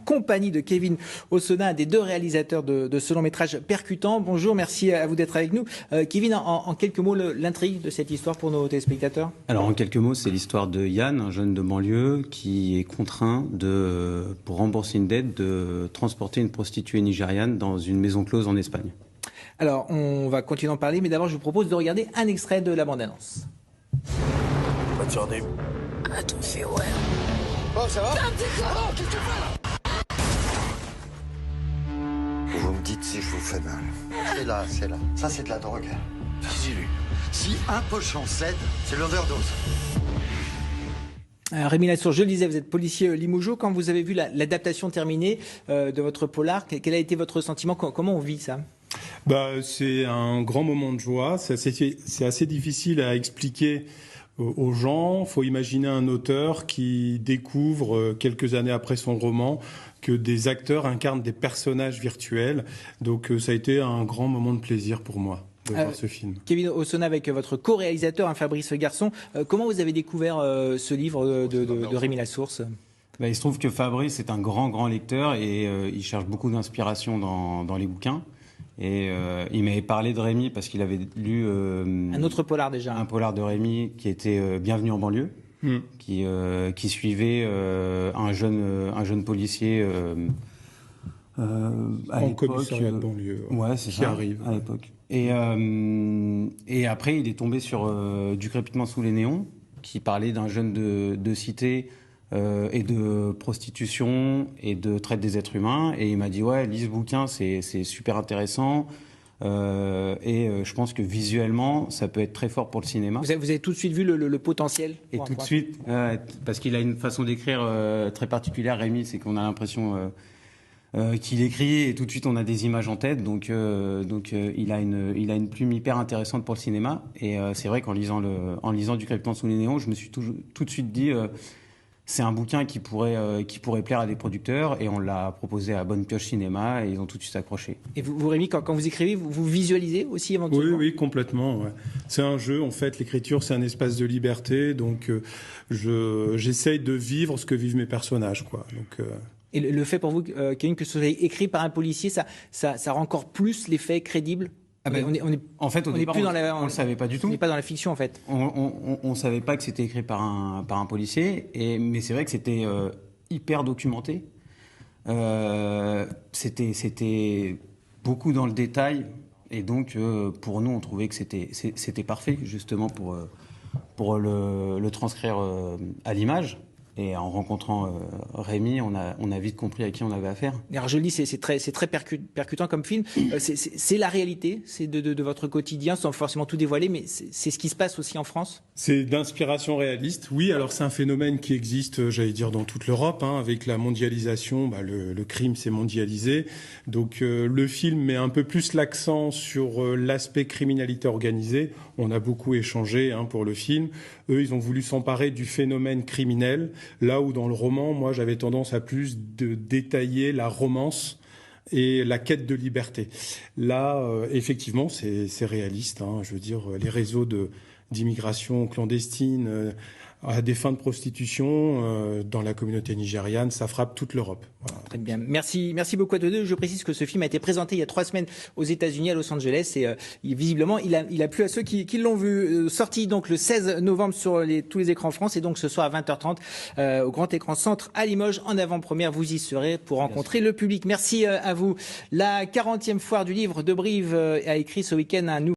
compagnie de Kevin Osona, un des deux réalisateurs de ce long métrage percutant. Bonjour, merci à vous d'être avec nous. Kevin, en quelques mots, l'intrigue de cette histoire pour nos téléspectateurs? Alors en quelques mots, c'est l'histoire de Yann, un jeune de banlieue qui est contraint pour rembourser une dette, de transporter une prostituée nigériane dans une maison close en Espagne. Alors, on va continuer d'en parler, mais d'abord, je vous propose de regarder un extrait de la bande-annonce. Bonne journée. À ton fait, ouais. Oh, ça va? Oh, qu'est-ce que tu fais là? Vous me dites si je vous fais mal. C'est là, c'est là. Ça, c'est de la drogue. Dis-lui. Si un pochon cède, c'est l'overdose. Rémi Lassource, je le disais, vous êtes policier Limougeot. Quand vous avez vu l'adaptation terminée de votre polar, quel a été votre sentiment? Comment on vit ça? C'est un grand moment de joie. C'est assez difficile à expliquer aux gens. Il faut imaginer un auteur qui découvre, quelques années après son roman, que des acteurs incarnent des personnages virtuels. Donc ça a été un grand moment de plaisir pour moi de voir ce film. Kevin Osona, avec votre co-réalisateur, Fabrice Garçon, comment vous avez découvert ce livre de Rémi Lassource? Il se trouve que Fabrice est un grand lecteur et il cherche beaucoup d'inspiration dans les bouquins. Et il m'avait parlé de Rémi parce qu'il avait lu un autre polar déjà. Un polar de Rémi qui était Bienvenue en banlieue, qui suivait un jeune policier en commissariat de banlieue. Ouais, c'est ça, arrive à l'époque. Et après, il est tombé sur Du crépitement sous les néons, qui parlait d'un jeune de cité et de prostitution et de traite des êtres humains. Et il m'a dit, ouais, lis ce bouquin, c'est super intéressant. Je pense que visuellement, ça peut être très fort pour le cinéma. Vous avez tout de suite vu le potentiel? Et tout de suite, parce qu'il a une façon d'écrire très particulière, Rémi, c'est qu'on a l'impression qu'il écrit et tout de suite on a des images en tête. Donc il a une plume hyper intéressante pour le cinéma. Et c'est vrai qu'en lisant Du crépitement sous les néons, je me suis tout de suite dit... c'est un bouquin qui pourrait plaire à des producteurs, et on l'a proposé à Bonne Pioche Cinéma et ils ont tout de suite accroché. Et vous Rémi, quand vous écrivez, vous visualisez aussi éventuellement? Oui, complètement. Ouais. C'est un jeu, en fait, l'écriture c'est un espace de liberté, donc j'essaye de vivre ce que vivent mes personnages, quoi. Donc, Et le fait pour vous, Kevin, que ce soit écrit par un policier, ça rend encore plus l'effet crédible? En fait, au départ, on ne le savait pas du tout. On n'est pas dans la fiction, en fait. On ne savait pas que c'était écrit par un policier, mais c'est vrai que c'était hyper documenté. C'était beaucoup dans le détail, et donc pour nous, on trouvait que c'était parfait, justement, pour le transcrire à l'image. Et en rencontrant Rémi, on a vite compris à qui on avait affaire. Alors je le dis, c'est très percutant comme film. C'est la réalité, c'est de votre quotidien, sans forcément tout dévoiler, mais c'est ce qui se passe aussi en France? C'est d'inspiration réaliste, oui. Alors c'est un phénomène qui existe, j'allais dire, dans toute l'Europe, hein. Avec la mondialisation, le crime s'est mondialisé. Donc le film met un peu plus l'accent sur l'aspect criminalité organisée. On a beaucoup échangé, hein, pour le film. Eux, ils ont voulu s'emparer du phénomène criminel, là où dans le roman, moi, j'avais tendance à plus de détailler la romance et la quête de liberté. Là, effectivement, c'est réaliste, hein. Je veux dire, les réseaux d'immigration clandestine à des fins de prostitution dans la communauté nigériane, ça frappe toute l'Europe. Voilà. Très bien. Merci beaucoup à tous deux. Je précise que ce film a été présenté il y a 3 semaines aux États-Unis, à Los Angeles, et visiblement, il a plu à ceux qui l'ont vu. Sorti donc le 16 novembre sur tous les écrans France, et donc ce soir à 20h30 au Grand Écran Centre à Limoges, en avant-première. Vous y serez pour rencontrer le public. Merci à vous. La 40e foire du livre de Brive a écrit ce week-end un nouveau